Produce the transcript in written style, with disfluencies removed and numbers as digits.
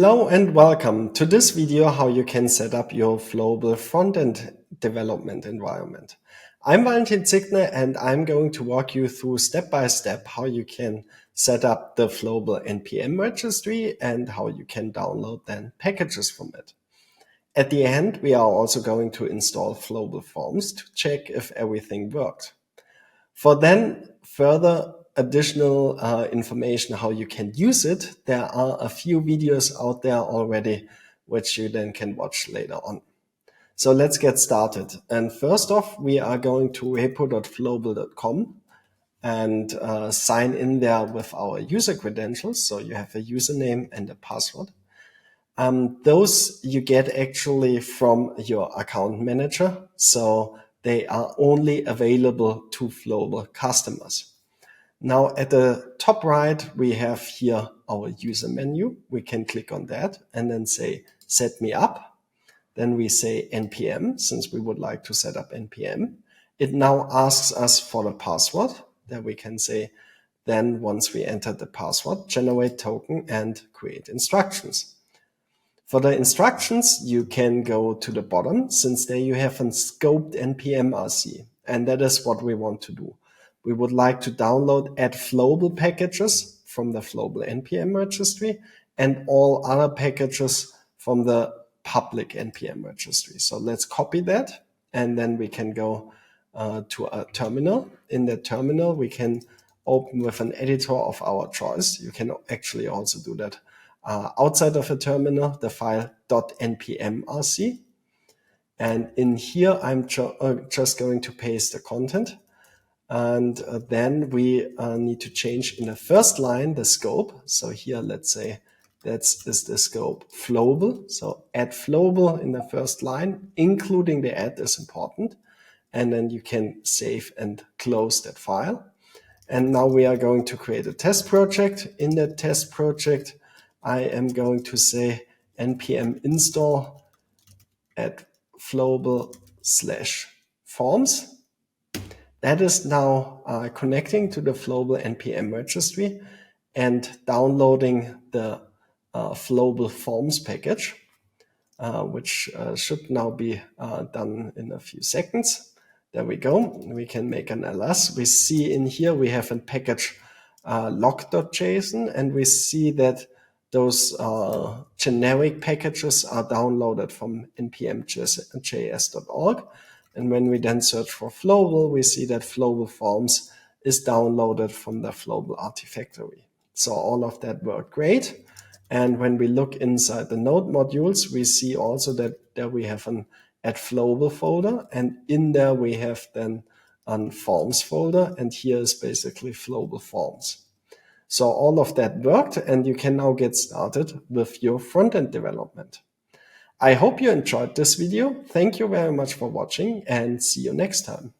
Hello and welcome to this video how you can set up your Flowable front-end development environment. I'm Valentin Ziegner and I'm going to walk you through step by step how you can set up the Flowable NPM registry and how you can download then packages from it. At the end, we are also going to install Flowable forms to check if everything worked. For then further additional information how you can use it, there are a few videos out there already which you then can watch later on. So let's get started. And first off, we are going to repo.flowable.com and sign in there with our user credentials. So you have a username and a password. Those you get actually from your account manager. So they are only available to Flowable customers. Now at the top right, we have here our user menu. We can click on that and then say, set me up. Then we say NPM, since we would like to set up NPM. It now asks us for the password. Then we can say, then once we enter the password, generate token and create instructions. For the instructions, you can go to the bottom, since there you have a scoped npmrc, and that is what we want to do. We would like to download add Flowable packages from the Flowable NPM registry and all other packages from the public NPM registry. So let's copy that, and then we can go to a terminal. In the terminal, we can open with an editor of our choice. You can actually also do that outside of a terminal, the file .npmrc. And in here, I'm just going to paste the content. And then we need to change in the first line the scope. So here, let's say that is the scope Flowable. So add Flowable in the first line, including the add is important. And then you can save and close that file. And now we are going to create a test project. In that test project, I am going to say npm install add flowable/forms. That is now connecting to the Flowable NPM registry and downloading the Flowable forms package, which should now be done in a few seconds. There we go. We can make an ls. We see in here we have a package log.json, and we see that those generic packages are downloaded from npm.js.org. And when we then search for Flowable, we see that Flowable forms is downloaded from the Flowable Artifactory. So all of that worked great. And when we look inside the node modules, we see also that there we have an add Flowable folder. And in there we have then a forms folder. And here is basically Flowable forms. So all of that worked, and you can now get started with your front-end development. I hope you enjoyed this video. Thank you very much for watching, and see you next time.